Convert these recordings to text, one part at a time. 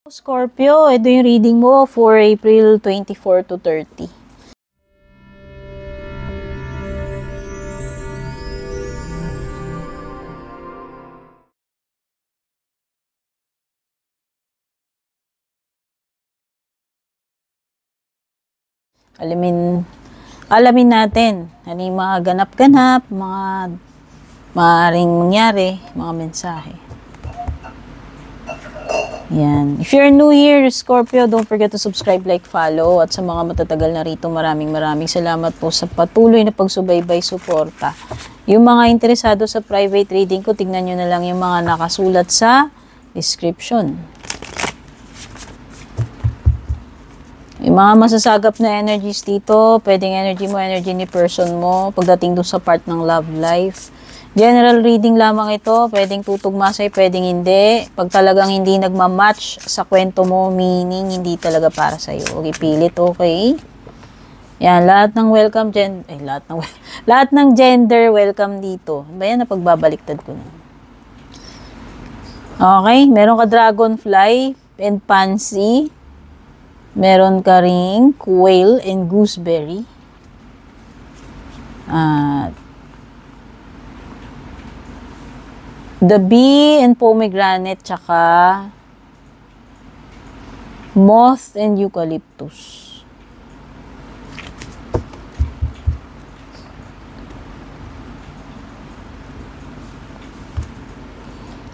Scorpio, ito yung reading mo for April 24 to 30. Alamin natin ano yung mga ganap-ganap, mga maaaring mangyari, mga mensahe. Yan. If you're new here, Scorpio, don't forget to subscribe, like, follow. At sa mga matatagal na rito, maraming salamat po sa patuloy na pagsubaybay, suporta. Yung mga interesado sa private reading ko, tignan nyo na lang yung mga nakasulat sa description. Yung mga masasagap na energies dito, pwedeng energy mo, energy ni person mo, pagdating doon sa part ng love life. General reading lamang ito, pwedeng tutugma sa'yo, pwedeng hindi. Pag talagang hindi nagmamatch sa kwento mo, meaning hindi talaga para sa'yo. Okay, pilit, okay? Yan, lahat ng welcome, lahat ng gender, welcome dito. Ba yan, napagbabaliktad ko na. Okay, meron ka dragonfly and pansy. Meron ka ring quail and gooseberry. The bee and pomegranate, tsaka moth and eucalyptus.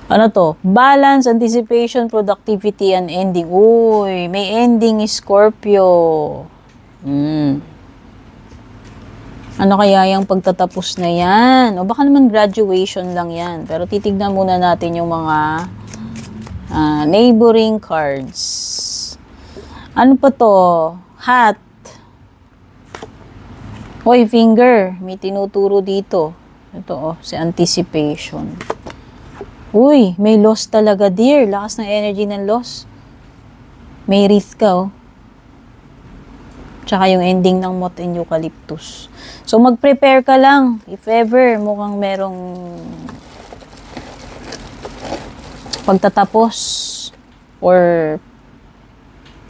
Ano to? Balance, anticipation, productivity, and ending. Uy, may ending, Scorpio. Ano kaya yung pagtatapos na yan? O baka naman graduation lang yan. Pero titignan muna natin yung mga neighboring cards. Ano pa to? Hat. Hoy, finger. May tinuturo dito. Ito si anticipation. Uy, may loss talaga, dear. Lakas ng energy ng loss. May wreath ka, Tsaka yung ending ng moth and eucalyptus. So, mag-prepare ka lang. If ever, mukhang merong pagtatapos or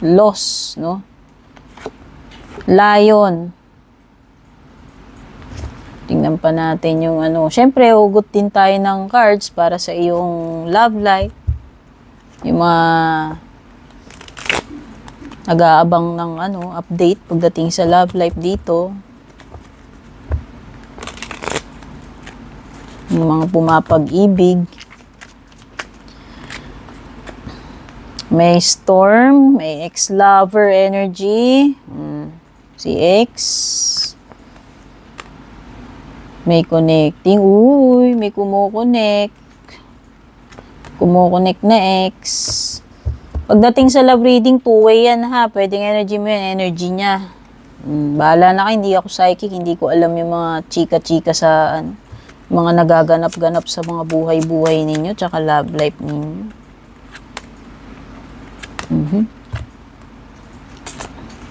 loss, no? Lion. Tingnan pa natin yung ano. Siyempre, hugot din tayo ng cards para sa iyong love life. Yung mga nag-aabang ng update pagdating sa love life dito. Yung mga pumapag-ibig. May storm, may ex-lover energy. Si ex. May connecting. Uy, may kumukonek. Kumukonek na ex. Pagdating sa love reading, two-way yan ha. Pwedeng energy mo yan, energy niya. Bahala na kayo, hindi ako psychic. Hindi ko alam yung mga chika-chika sa mga nagaganap-ganap sa mga buhay-buhay ninyo, tsaka love life ninyo.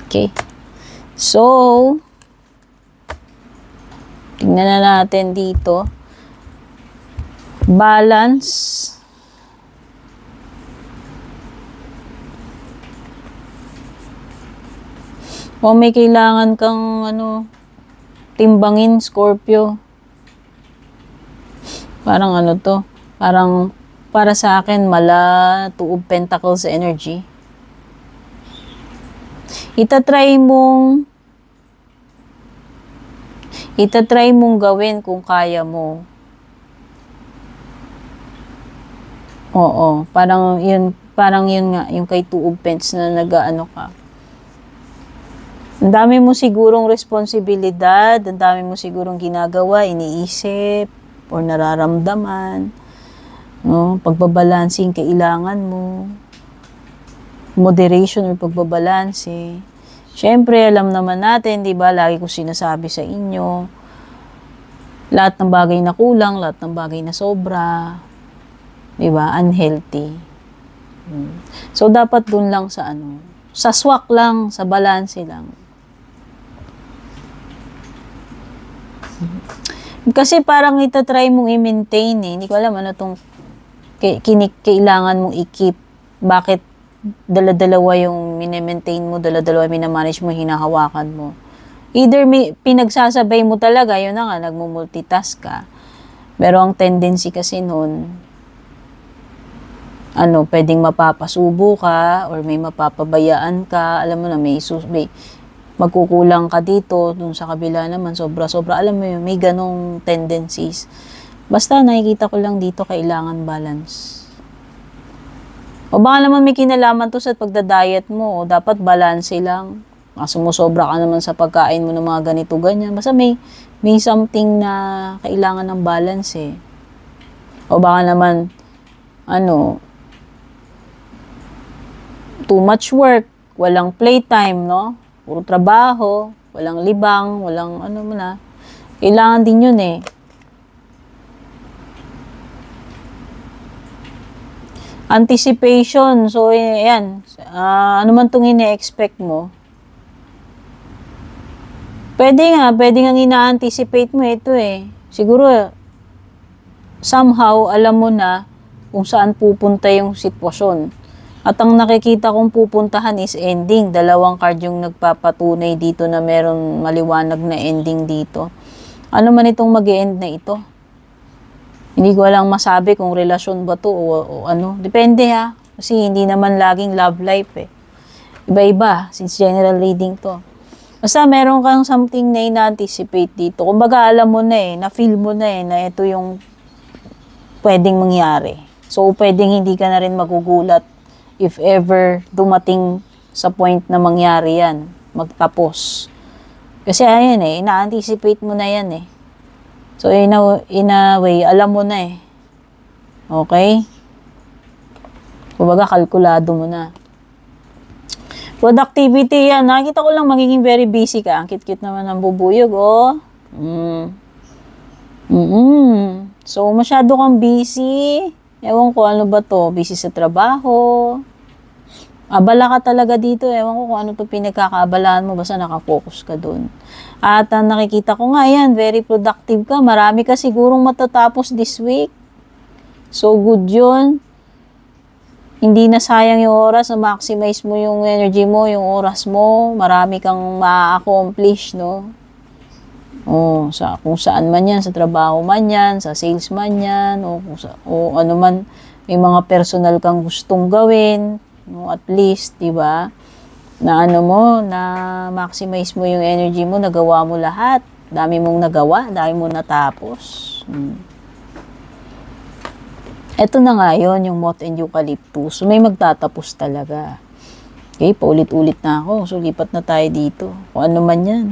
Okay. So, tingnan na natin dito. Balance. O may kailangan kang timbangin, Scorpio. Parang to? Parang para sa akin, mala, Two of Pentacles energy. Itatry mong gawin kung kaya mo. Oo, parang yun nga, yung kay Two of Pentacles na nag-ano ka. Ang dami mo sigurong responsibilidad, ang dami mo sigurong ginagawa, iniisip, or nararamdaman, pagbabalancing kailangan mo, moderation or pagbabalanse. Siyempre, alam naman natin, di ba, lagi ko sinasabi sa inyo, lahat ng bagay na kulang, lahat ng bagay na sobra, di ba, unhealthy. So, dapat dun lang sa sa swak lang, sa balance lang. Kasi parang itatry mong i-maintain Hindi ko alam ano itong kailangan mong i-keep. Bakit dala-dalawa yung mini-maintain mo, dala-dalawa yung minamanage mo, hinahawakan mo. Either may pinagsasabay mo talaga, yun na nga, nagmumultitask ka. Pero ang tendency kasi nun, pwedeng mapapasubo ka or may mapapabayaan ka, alam mo na, may magkukulang ka dito, dun sa kabila naman, sobra-sobra, alam mo yun, may ganong tendencies. Basta nakikita ko lang dito, kailangan balance. O baka naman may kinalaman to sa pagda-diet mo, o dapat balance lang. Sumusobra ka naman sa pagkain mo ng mga ganito, ganyan. Basta may something na kailangan ng balance eh. O baka naman, too much work, walang playtime, no? Puro trabaho, walang libang, walang kailangan din yun eh. Anticipation. So, yan. Ano man itong ine-expect mo? Pwede nga ina-anticipate mo ito eh. Siguro, somehow, alam mo na kung saan pupunta yung sitwasyon. At ang nakikita kong pupuntahan is ending. 2 card yung nagpapatunay dito na meron maliwanag na ending dito. Ano man itong mag-e-end na ito? Hindi ko lang masabi kung relasyon ba to o ano. Depende ha. Kasi hindi naman laging love life eh. Iba-iba, since general reading to. Basta meron kang something na ina-anticipate dito. Kumbaga alam mo na eh, na-feel mo na eh, na ito yung pwedeng mangyari. So, pwedeng hindi ka na rin magugulat if ever dumating sa point na mangyari yan, magtapos. Kasi ayan eh, ina-anticipate mo na yan eh. So, in a way, alam mo na eh. Okay? Kumbaga, kalkulado mo na. Productivity yan. Nakikita ko lang magiging very busy ka. Ang cute-cute naman ng bubuyog, oh. So, masyado kang busy. Ewan ko ano ba to. Busy sa trabaho. Abala ka talaga dito. Ewan ko kung ano to pinagkakaabalahan mo. Basta nakafocus ka dun. At nakikita ko nga yan, very productive ka. Marami ka sigurong matatapos this week. So, good yun. Hindi na sayang yung oras, na maximize mo yung energy mo, yung oras mo. Marami kang ma-accomplish, no? Kung saan man yan, sa trabaho man yan, sa sales man yan, o ano man, may mga personal kang gustong gawin, no? At least, di ba? Na maximize mo yung energy mo, nagawa mo lahat. Dami mong nagawa, dami mong natapos. Ito na nga yun, yung moth and eucalyptus. So, may magtatapos talaga. Okay, paulit-ulit na ako. So, lipat na tayo dito. Kung ano man yan.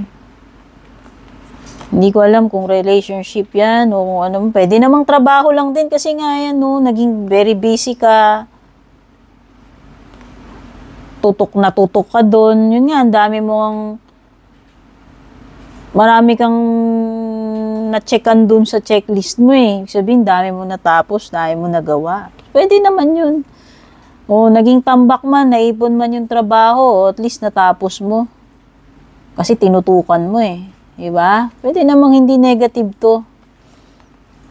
Hindi ko alam kung relationship yan o kung ano. Pwede namang trabaho lang din kasi nga yan, no, naging very busy ka. Tutok ka doon. Yun nga, ang dami mong marami kang na-checkan dun sa checklist mo eh. Sabihin, dami mo natapos, dami mo nagawa. Pwede naman yun. O, naging tambak man, naipon man yung trabaho, o at least natapos mo. Kasi tinutukan mo eh. Diba? Pwede namang hindi negative to.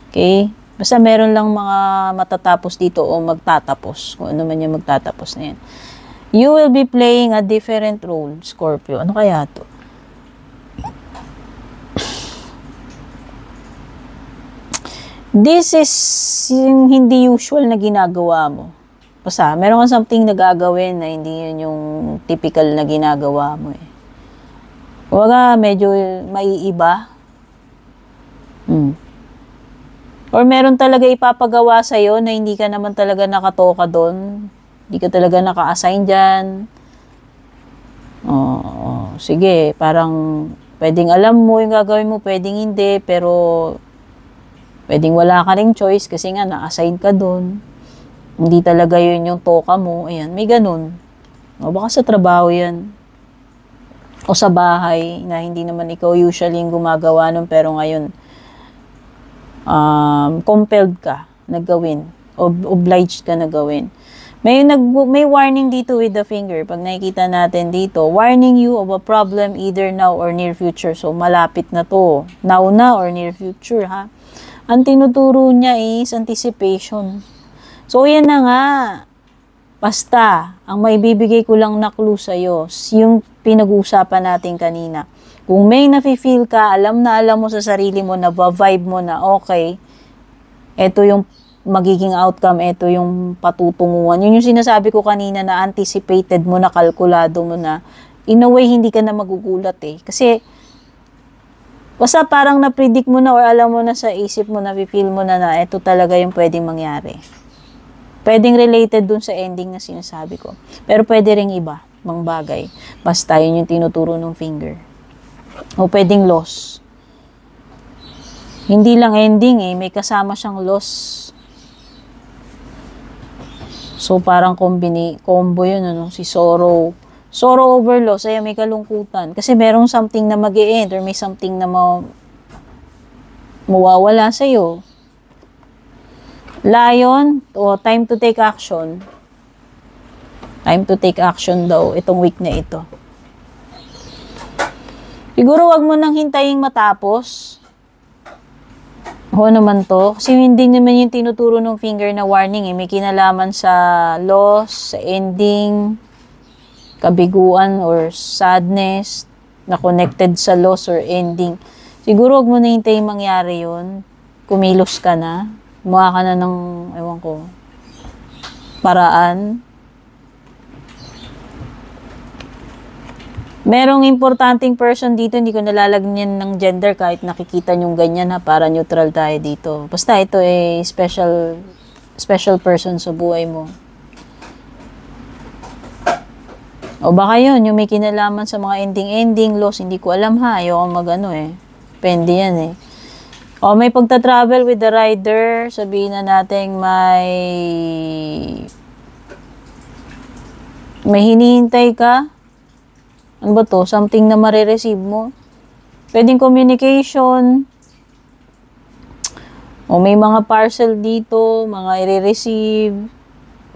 Okay? Basta meron lang mga matatapos dito o magtatapos. Kung ano man yung magtatapos na yan. You will be playing a different role, Scorpio. Ano kaya to? This is yung hindi usual na ginagawa mo. Basta, meron kang something na gagawin na hindi yun yung typical na ginagawa mo eh. Huwag medyo maiiba. Or meron talaga ipapagawa sa'yo na hindi ka naman talaga nakatoka doon. Hindi ka talaga naka-assign dyan. Sige, parang pwedeng alam mo yung gagawin mo, pwedeng hindi, pero pwedeng wala ka ring choice kasi nga na-assign ka doon. Hindi talaga yun yung toka mo. Ayan, may ganun. Baka sa trabaho yan. O sa bahay na hindi naman ikaw usually yung gumagawa nun pero ngayon compelled ka na gawin. Obliged ka na gawin. May warning dito with the finger. Pag nakikita natin dito, warning you of a problem either now or near future. So, malapit na to. Now na or near future, ha? Ang tinuturo niya is anticipation. So, yan na nga. Basta, ang maibibigay ko lang na clue sa'yo, yung pinag-uusapan natin kanina. Kung may nafe-feel ka, alam na alam mo sa sarili mo, na vibe mo na, okay, ito yung magiging outcome, ito yung patutunguhan. Yun yung sinasabi ko kanina na anticipated mo na, kalkulado mo na. In a way, hindi ka na magugulat eh. Kasi, basta parang na-predict mo na or alam mo na sa isip mo, na-feel mo na ito talaga yung pwedeng mangyari. Pwedeng related dun sa ending na sinasabi ko. Pero pwede ring iba, mang bagay. Basta yun yung tinuturo ng finger. O pwedeng loss. Hindi lang ending eh, may kasama siyang loss. So parang combo yun, ano, si sorrow. Sorrow over loss, ay may kalungkutan. Kasi merong something na mag-e-end or may something na mawawala sa'yo. Lion, time to take action. Time to take action daw itong week na ito. Siguro wag mo nang hintayin matapos. Oo naman to. Kasi hindi naman yung tinuturo ng finger na warning eh. May kinalaman sa loss, sa ending, kabiguan or sadness na connected sa loss or ending. Siguro wag mo na hintayin mangyari yun. Kumilos ka na. Mukha ka na ng, ewan ko, paraan. Merong importanteng person dito, hindi ko nalalagyan ng gender kahit nakikita nyong ganyan ha, para neutral tayo dito. Basta ito ay special person sa buhay mo. O baka yun, yung may kinalaman sa mga ending, loss, hindi ko alam ha, ayoko mag-ano eh. Depende yan eh. O may pagta-travel with the rider, sabihin na natin may hinihintay ka. Ano ba to? Something na marireceive mo. Pwedeng communication. O may mga parcel dito, mga i-receive.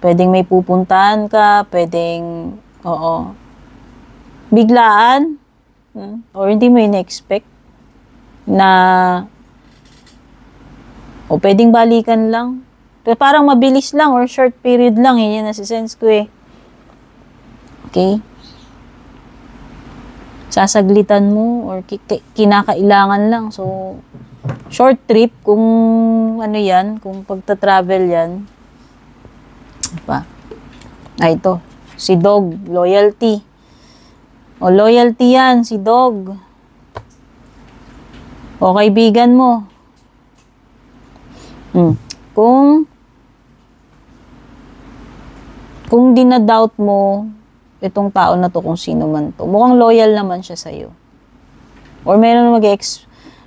Pwedeng may pupuntahan ka, pwedeng, biglaan. Or hindi mo in-expect na o pwedeng balikan lang. Pero parang mabilis lang or short period lang. Yan yung nasisense ko eh. Okay? Sasaglitan mo or kinakailangan lang. So, short trip kung ano yan, kung pagta-travel yan. Ano pa? Ito. Si dog. Loyalty. O loyalty yan, si dog. O kaibigan mo. Kung dinadoubt mo itong tao na to, kung sino man to, mukhang loyal naman siya sa'yo. Or meron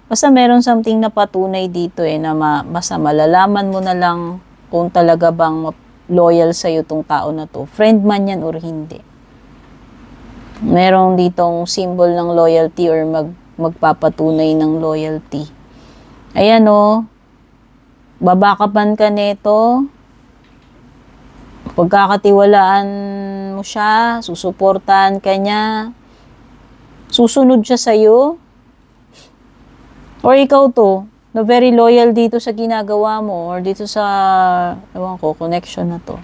basta meron something na patunay dito eh, na basta malalaman mo na lang kung talaga bang loyal sa'yo tong tao na to. Friend man yan or hindi. Meron ditong symbol ng loyalty or magpapatunay ng loyalty. Ayan o. Babakapan ka nito, pagkakatiwalaan mo siya, susuportahan ka niya, susunod siya sa'yo, or ikaw to, na very loyal dito sa ginagawa mo, or dito sa, ewan ko, connection na to.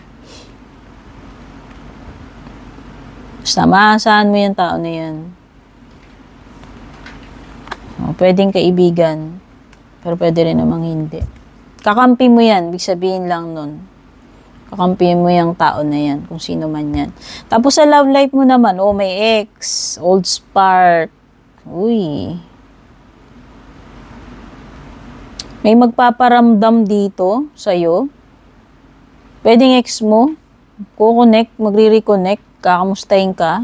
Basta maasahan mo yung tao na yan. O, pwedeng kaibigan, pero pwede rin namang hindi. Kakampi mo yan, ibig sabihin lang nun. Kakampi mo yung tao na yan, kung sino man yan. Tapos sa love life mo naman, may ex, old spark. Uy. May magpaparamdam dito sa'yo. Pwedeng ex mo, kukonect, magre-reconnect, kakamustahin ka.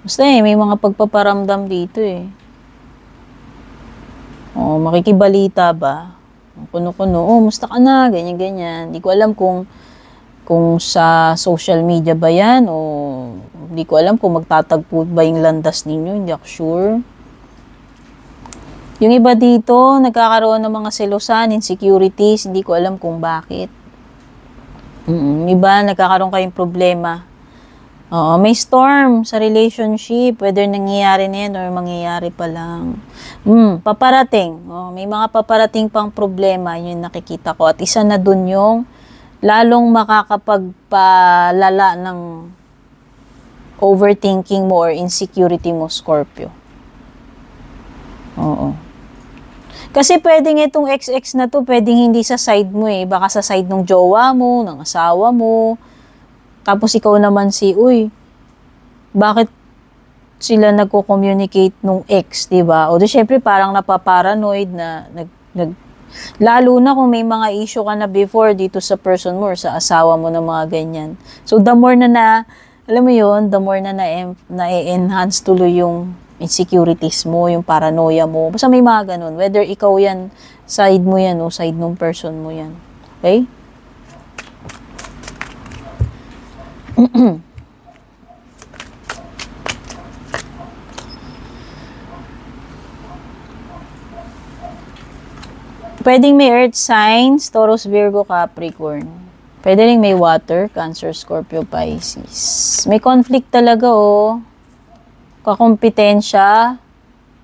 Basta may mga pagpaparamdam dito eh. Makikibalita ba? Kuno-kuno, musta ka na, ganyan-ganyan. Hindi ko alam kung sa social media ba yan o hindi ko alam kung magtatagpo ba yung landas ninyo, hindi ako sure. Yung iba dito, nagkakaroon ng mga selosan, insecurities, hindi ko alam kung bakit. Iba, nagkakaroon kayong problema. May storm sa relationship, whether nangyayari na yan or mangyayari pa lang. Paparating. May mga paparating pang problema, yun nakikita ko. At isa na dun yung lalong makakapagpalala ng overthinking mo or insecurity mo, Scorpio. Oo. Kasi pwedeng itong XX na to, pwedeng hindi sa side mo eh. Baka sa side ng jowa mo, ng asawa mo. Tapos ikaw naman bakit sila nagko-communicate nung ex, diba? O di syempre parang napaparanoid na lalo na kung may mga issue ka na before dito sa person mo or sa asawa mo na mga ganyan. So the more alam mo yun, the more na-enhance tuloy yung insecurities mo, yung paranoia mo. Basta may mga ganun. Whether ikaw yan, side mo yan o side ng person mo yan. Okay? Pwedeng may earth signs, Taurus, Virgo, Capricorn. Pwede rin may water, Cancer, Scorpio, Pisces. May conflict talaga kakompetensya,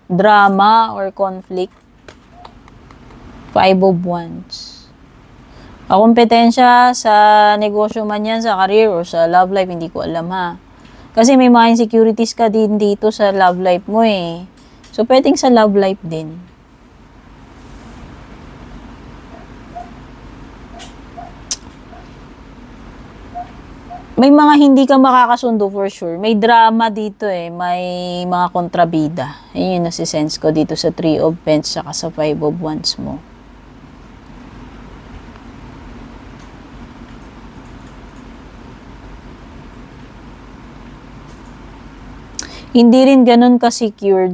drama, or conflict. 5 of Wands. Kakompetensya sa negosyo man yan, sa career, or sa love life, hindi ko alam ha. Kasi may mga insecurities ka din dito sa love life mo eh. So, pwedeng sa love life din. May mga hindi ka makakasundo for sure. May drama dito eh. May mga kontrabida. Yun yung nasisense ko dito sa 3 of Pentacles saka sa 5 of Wands mo. Hindi rin ganun ka-secured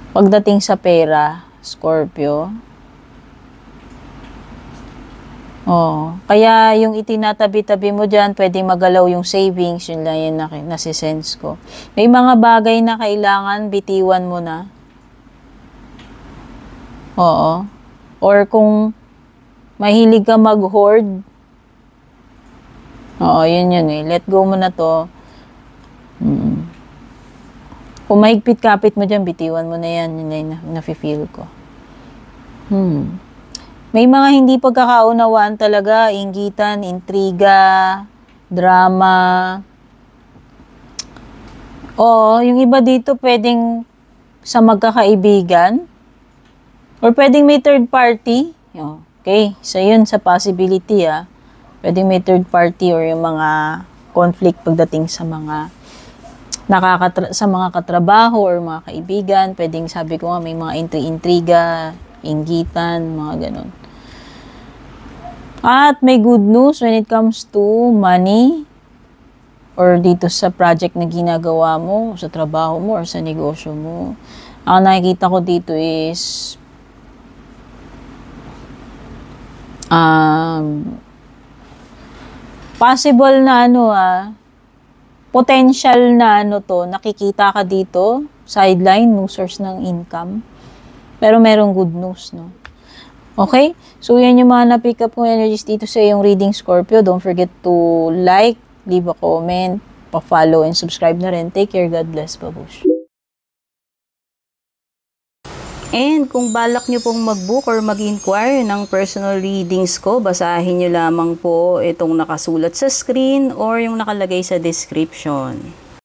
pagdating sa pera, Scorpio. Kaya yung itinatabi-tabi mo dyan, pwedeng magalaw yung savings, yun lang yun nasisense ko. May mga bagay na kailangan, bitiwan mo na. Oo. Or kung mahilig ka mag-hoard, yun eh. Let go mo na to. Kung mahigpit-kapit mo dyan, bitiwan mo na yan. Yun lang nafe-feel ko. May mga hindi pagkakaunawaan talaga, inggitan, intriga, drama. Yung iba dito pwedeng sa magkakaibigan or pwedeng may third party. Okay, so yun sa possibility Pwedeng may third party or yung mga conflict pagdating sa mga sa mga katrabaho or mga kaibigan. Pwedeng sabi ko nga may mga intriga, inggitan, mga ganun. At may good news when it comes to money or dito sa project na ginagawa mo, sa trabaho mo or sa negosyo mo. Ang nakikita ko dito is possible na potential na nakikita ka dito, sideline, no source ng income. Pero merong good news, no? Okay? So, yan yung mga na-pick up kong energies dito sa iyong reading, Scorpio. Don't forget to like, leave a comment, pa-follow, and subscribe na rin. Take care. God bless. Babush. And kung balak nyo pong mag-book or mag-inquire ng personal readings ko, basahin nyo lamang po itong nakasulat sa screen or yung nakalagay sa description.